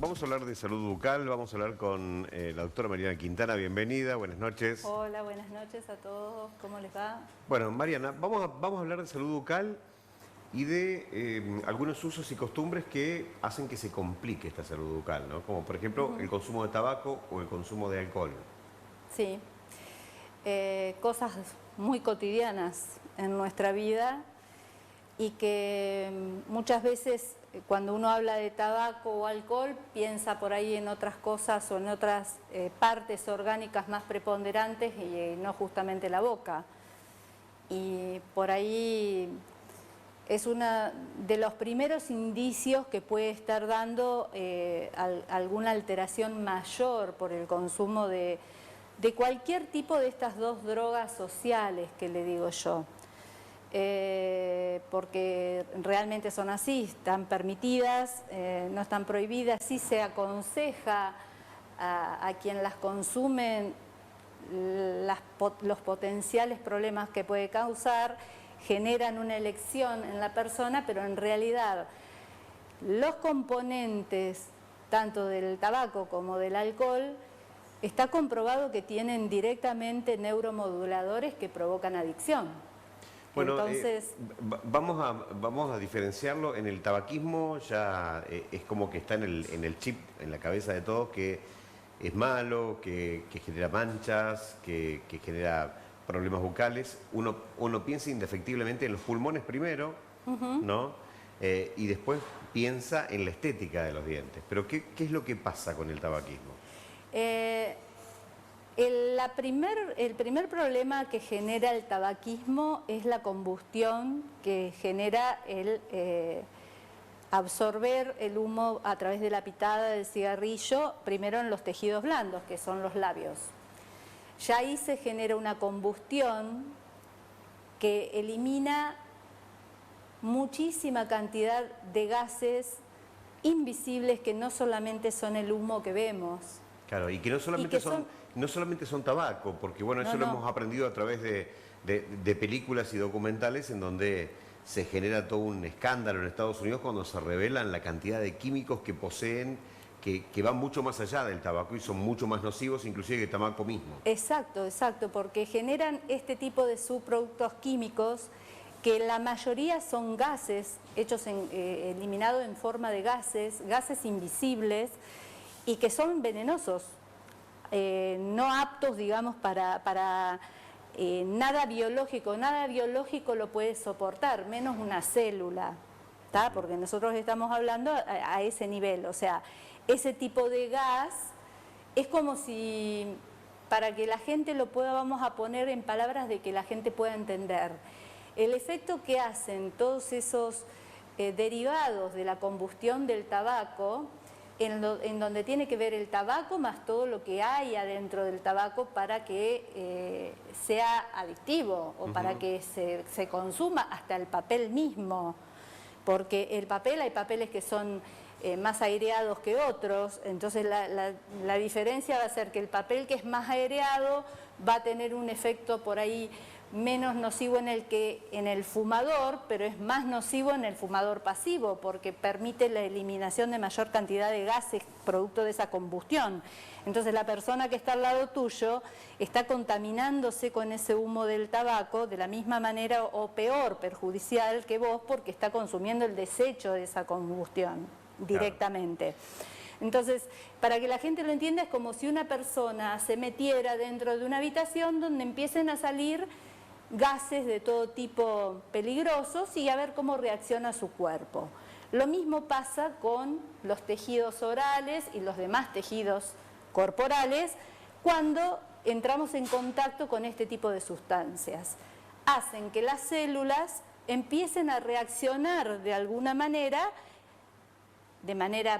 vamos a hablar de salud bucal, vamos a hablar con la doctora Mariana Quintana. Bienvenida, buenas noches. Hola, buenas noches a todos, ¿cómo les va? Bueno, Mariana, vamos a hablar de salud bucal y de algunos usos y costumbres que hacen que se complique esta salud bucal, ¿no? Como por ejemplo el consumo de tabaco o el consumo de alcohol. Sí, cosas muy cotidianas en nuestra vida y que muchas veces cuando uno habla de tabaco o alcohol piensa por ahí en otras cosas o en otras partes orgánicas más preponderantes y no justamente la boca. Y por ahí es uno de los primeros indicios que puede estar dando alguna alteración mayor por el consumo de cualquier tipo de estas dos drogas sociales que le digo yo. Porque realmente son así, están permitidas, no están prohibidas, sí se aconseja a quien las consumen los potenciales problemas que puede causar, generan una elección en la persona, pero en realidad los componentes tanto del tabaco como del alcohol está comprobado que tienen directamente neuromoduladores que provocan adicción. Bueno, entonces, vamos a diferenciarlo. En el tabaquismo ya es como que está en el chip, en la cabeza de todos, que es malo, que genera manchas, que genera problemas bucales. Uno piensa indefectiblemente en los pulmones primero, ¿no? Y después piensa en la estética de los dientes. Pero ¿qué es lo que pasa con el tabaquismo? El primer problema que genera el tabaquismo es la combustión que genera el absorber el humo a través de la pitada del cigarrillo, primero en los tejidos blandos, que son los labios. Ya ahí se genera una combustión que elimina muchísima cantidad de gases invisibles que no solamente son el humo que vemos. Claro, y que no solamente son tabaco, porque bueno, eso lo hemos aprendido a través de películas y documentales en donde se genera todo un escándalo en Estados Unidos cuando se revelan la cantidad de químicos que poseen, que van mucho más allá del tabaco y son mucho más nocivos inclusive que el tabaco mismo. Exacto, exacto, porque generan este tipo de subproductos químicos que la mayoría son gases, eliminados en forma de gases invisibles, y que son venenosos, no aptos, digamos, para nada biológico lo puede soportar, menos una célula, ¿tá? Porque nosotros estamos hablando a ese nivel, o sea, ese tipo de gas es como si, para que la gente lo pueda, vamos a poner en palabras de que la gente pueda entender, el efecto que hacen todos esos derivados de la combustión del tabaco, en donde tiene que ver el tabaco más todo lo que hay adentro del tabaco para que sea adictivo o para que se consuma, hasta el papel mismo, porque el papel, hay papeles que son más aireados que otros, entonces la diferencia va a ser que el papel que es más aireado va a tener un efecto por ahí menos nocivo en el fumador, pero es más nocivo en el fumador pasivo, porque permite la eliminación de mayor cantidad de gases producto de esa combustión. Entonces la persona que está al lado tuyo está contaminándose con ese humo del tabaco de la misma manera o peor, perjudicial que vos, porque está consumiendo el desecho de esa combustión directamente. Claro. Entonces, para que la gente lo entienda, es como si una persona se metiera dentro de una habitación donde empiecen a salir gases de todo tipo peligrosos y a ver cómo reacciona su cuerpo. Lo mismo pasa con los tejidos orales y los demás tejidos corporales cuando entramos en contacto con este tipo de sustancias. Hacen que las células empiecen a reaccionar de alguna manera,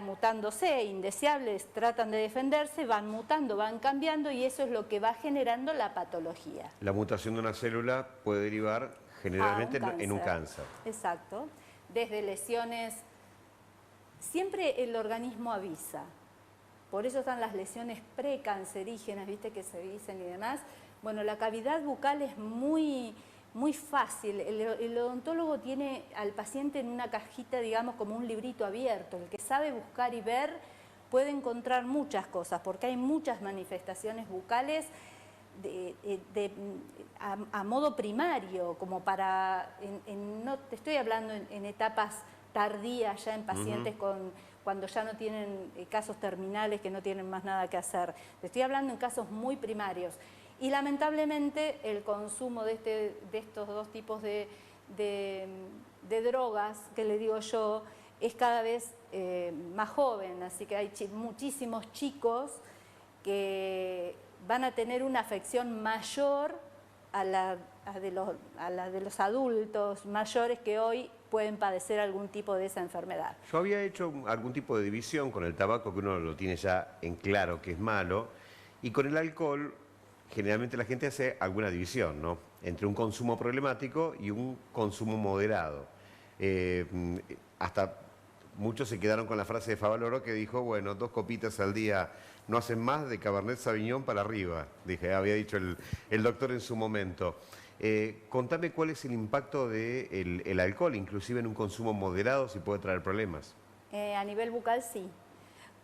mutándose, indeseables, tratan de defenderse, van mutando, van cambiando y eso es lo que va generando la patología. La mutación de una célula puede derivar generalmente en un cáncer. Exacto. Desde lesiones, siempre el organismo avisa. Por eso están las lesiones precancerígenas, viste, que se dicen y demás. Bueno, la cavidad bucal es muy fácil. El odontólogo tiene al paciente en una cajita, digamos, como un librito abierto. El que sabe buscar y ver puede encontrar muchas cosas, porque hay muchas manifestaciones bucales a modo primario, como para, no te estoy hablando en etapas tardías, ya en pacientes cuando ya no tienen casos terminales, que no tienen más nada que hacer. Te estoy hablando en casos muy primarios. Y lamentablemente el consumo de estos dos tipos de drogas, que le digo yo, es cada vez más joven, así que hay muchísimos chicos que van a tener una afección mayor a la de los adultos mayores que hoy pueden padecer algún tipo de esa enfermedad. Yo había hecho algún tipo de división con el tabaco, que uno lo tiene ya en claro que es malo, y con el alcohol generalmente la gente hace alguna división, ¿no? Entre un consumo problemático y un consumo moderado. Hasta muchos se quedaron con la frase de Favaloro que dijo, bueno, 2 copitas al día no hacen más de Cabernet Sauvignon para arriba, había dicho el doctor en su momento. Contame cuál es el impacto del alcohol, inclusive en un consumo moderado, si puede traer problemas. A nivel bucal sí,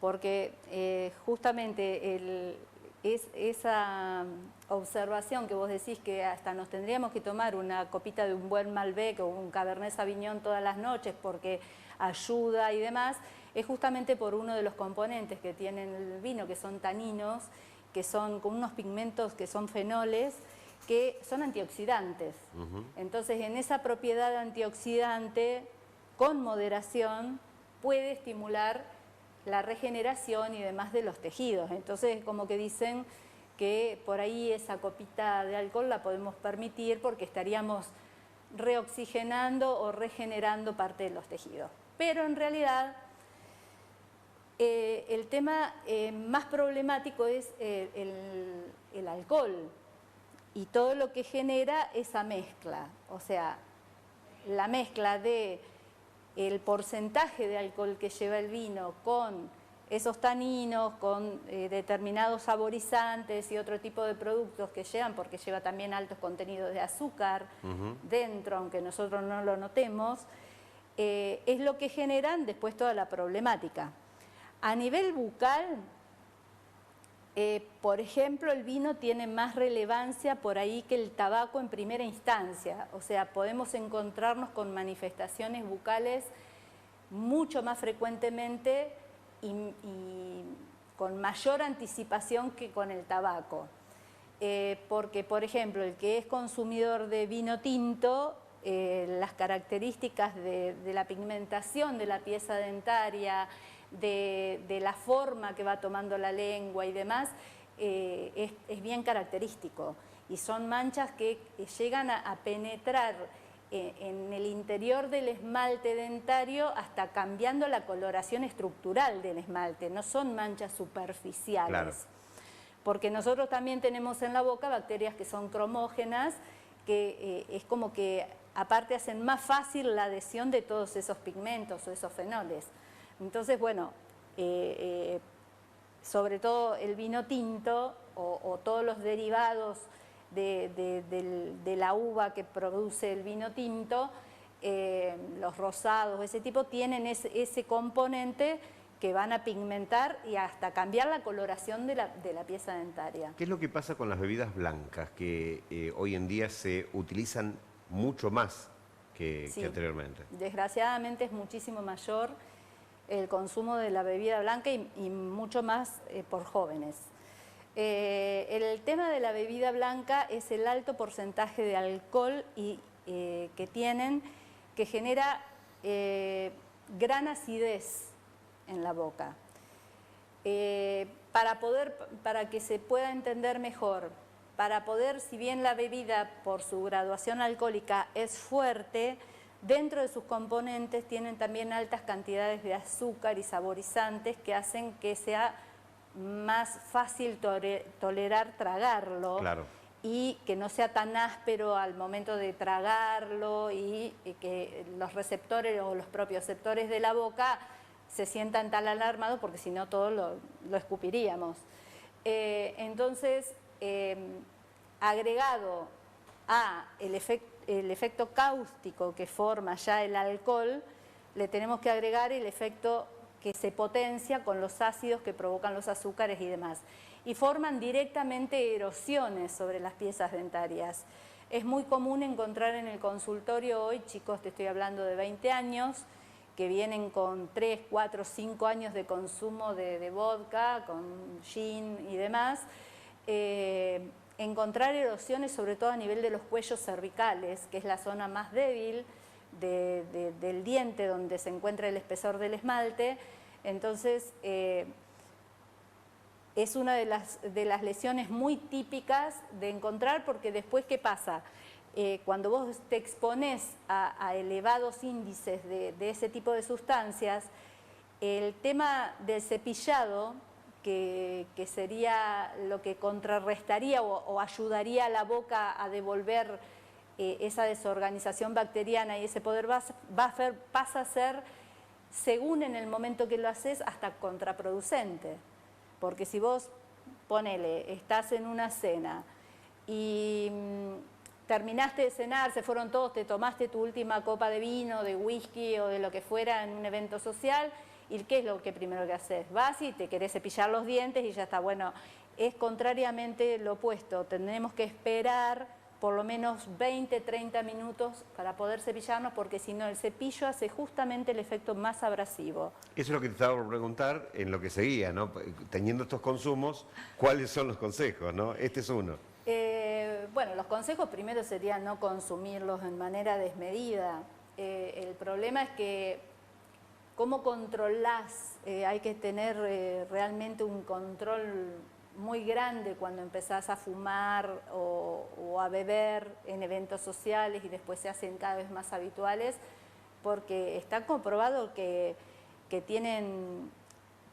porque justamente esa observación que vos decís que hasta nos tendríamos que tomar una copita de un buen Malbec o un Cabernet Sauvignon todas las noches porque ayuda y demás, es justamente por uno de los componentes que tiene el vino, que son taninos, que son con unos pigmentos que son fenoles, que son antioxidantes. Entonces, en esa propiedad antioxidante, con moderación, puede estimular la regeneración y demás de los tejidos. Entonces, como que dicen que por ahí esa copita de alcohol la podemos permitir porque estaríamos reoxigenando o regenerando parte de los tejidos. Pero en realidad el tema más problemático es el alcohol y todo lo que genera esa mezcla. O sea, la mezcla de el porcentaje de alcohol que lleva el vino con esos taninos, con determinados saborizantes y otro tipo de productos que llevan, porque lleva también altos contenidos de azúcar dentro, aunque nosotros no lo notemos, es lo que generan después toda la problemática. A nivel bucal, por ejemplo, el vino tiene más relevancia por ahí que el tabaco en primera instancia. O sea, podemos encontrarnos con manifestaciones bucales mucho más frecuentemente y con mayor anticipación que con el tabaco. Porque, por ejemplo, el que es consumidor de vino tinto, las características de la pigmentación de la pieza dentaria, de la forma que va tomando la lengua y demás, es bien característico. Y son manchas que llegan a penetrar en el interior del esmalte dentario hasta cambiando la coloración estructural del esmalte. No son manchas superficiales. Claro. Porque nosotros también tenemos en la boca bacterias que son cromógenas, que es como que aparte hacen más fácil la adhesión de todos esos pigmentos o esos fenoles. Entonces, bueno, sobre todo el vino tinto o todos los derivados de la uva que produce el vino tinto, los rosados, ese tipo, tienen ese componente que van a pigmentar y hasta cambiar la coloración de la pieza dentaria. ¿Qué es lo que pasa con las bebidas blancas que hoy en día se utilizan mucho más que anteriormente? Desgraciadamente es muchísimo mayor el consumo de la bebida blanca y mucho más por jóvenes. El tema de la bebida blanca es el alto porcentaje de alcohol que tienen, que genera gran acidez en la boca. Para que se pueda entender mejor, para poder, si bien la bebida por su graduación alcohólica es fuerte, dentro de sus componentes tienen también altas cantidades de azúcar y saborizantes que hacen que sea más fácil tolerar tragarlo. Claro. Y que no sea tan áspero al momento de tragarlo y que los receptores o los propioceptores de la boca se sientan tan alarmados porque si no todo lo escupiríamos. Entonces, agregado a el efecto cáustico que forma ya el alcohol, le tenemos que agregar el efecto que se potencia con los ácidos que provocan los azúcares y demás. Y forman directamente erosiones sobre las piezas dentarias. Es muy común encontrar en el consultorio hoy, chicos, te estoy hablando de 20 años, que vienen con 3, 4, 5 años de consumo de vodka, con gin y demás, encontrar erosiones sobre todo a nivel de los cuellos cervicales, que es la zona más débil del diente donde se encuentra el espesor del esmalte. Entonces es una de las lesiones muy típicas de encontrar, porque después, ¿qué pasa? Cuando vos te expones a elevados índices de ese tipo de sustancias, el tema del cepillado, que sería lo que contrarrestaría o ayudaría a la boca a devolver esa desorganización bacteriana y ese poder, pasa a ser, según en el momento que lo haces, hasta contraproducente. Porque si vos, ponele, estás en una cena y terminaste de cenar, se fueron todos, te tomaste tu última copa de vino, de whisky o de lo que fuera en un evento social, ¿y qué es lo que primero que haces? Vas y te querés cepillar los dientes y ya está. Bueno, es contrariamente lo opuesto. Tenemos que esperar por lo menos 20, 30 minutos para poder cepillarnos, porque si no el cepillo hace justamente el efecto más abrasivo. Eso es lo que te estaba por preguntar en lo que seguía, ¿no? Teniendo estos consumos, ¿cuáles son los consejos, no? Este es uno. Bueno, los consejos primero serían no consumirlos en manera desmedida. El problema es que ¿cómo controlás? Hay que tener realmente un control muy grande cuando empezás a fumar o a beber en eventos sociales y después se hacen cada vez más habituales, porque está comprobado que tienen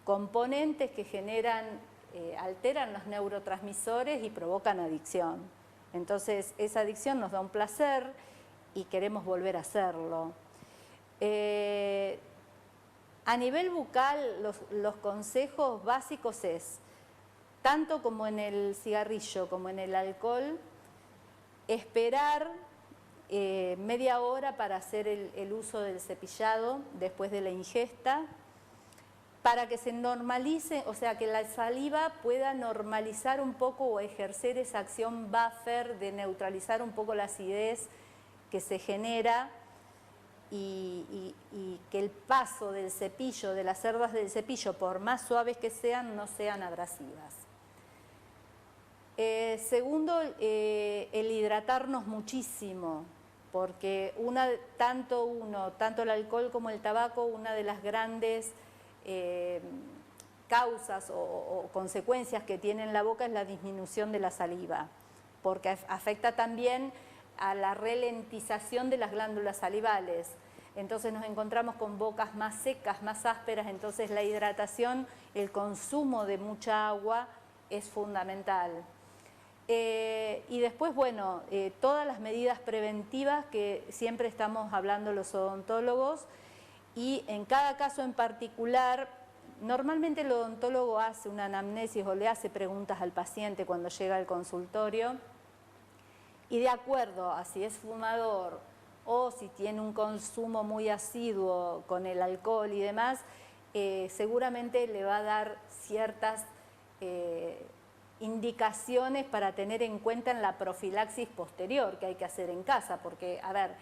componentes que alteran los neurotransmisores y provocan adicción. Entonces esa adicción nos da un placer y queremos volver a hacerlo. A nivel bucal, los consejos básicos es, tanto como en el cigarrillo como en el alcohol, esperar media hora para hacer el uso del cepillado después de la ingesta, para que se normalice, o sea, que la saliva pueda normalizar un poco o ejercer esa acción buffer de neutralizar un poco la acidez que se genera y que el paso del cepillo, de las cerdas del cepillo, por más suaves que sean, no sean abrasivas. Segundo, el hidratarnos muchísimo, porque tanto el alcohol como el tabaco, una de las grandes causas o consecuencias que tiene en la boca es la disminución de la saliva, porque afecta también a la ralentización de las glándulas salivales. Entonces nos encontramos con bocas más secas, más ásperas. Entonces la hidratación, el consumo de mucha agua es fundamental. Y después, bueno, todas las medidas preventivas que siempre estamos hablando los odontólogos, y en cada caso en particular, normalmente el odontólogo hace una anamnesis o le hace preguntas al paciente cuando llega al consultorio, y de acuerdo a si es fumador o si tiene un consumo muy asiduo con el alcohol y demás, seguramente le va a dar ciertas indicaciones para tener en cuenta en la profilaxis posterior que hay que hacer en casa, porque, a ver,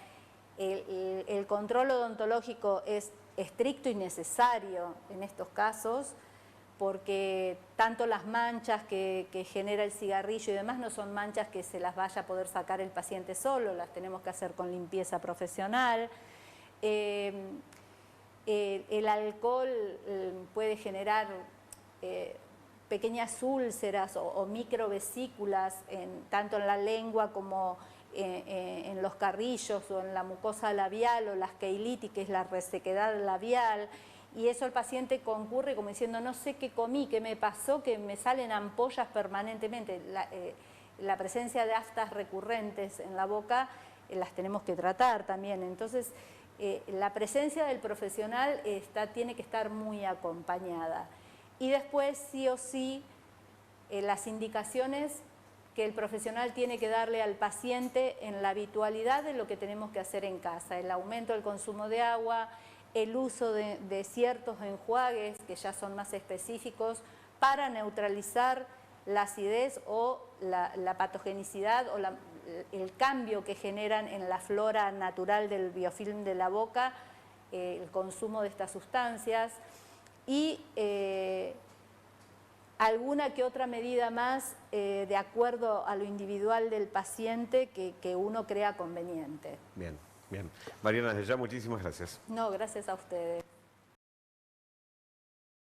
el control odontológico es estricto y necesario en estos casos, porque tanto las manchas que genera el cigarrillo y demás no son manchas que se las vaya a poder sacar el paciente solo, las tenemos que hacer con limpieza profesional. El alcohol puede generar pequeñas úlceras o microvesículas tanto en la lengua como en los carrillos o en la mucosa labial, o la esqueilitis, que es la resequedad labial, y eso el paciente concurre como diciendo, no sé qué comí, qué me pasó, que me salen ampollas permanentemente. La presencia de aftas recurrentes en la boca las tenemos que tratar también. Entonces, la presencia del profesional tiene que estar muy acompañada. Y después, sí o sí, las indicaciones que el profesional tiene que darle al paciente en la habitualidad de lo que tenemos que hacer en casa, el aumento del consumo de agua, el uso de ciertos enjuagues que ya son más específicos para neutralizar la acidez o la patogenicidad o el cambio que generan en la flora natural del biofilm de la boca, el consumo de estas sustancias y alguna que otra medida más de acuerdo a lo individual del paciente que uno crea conveniente. Bien, bien. Mariana, desde ya muchísimas gracias. No, gracias a ustedes.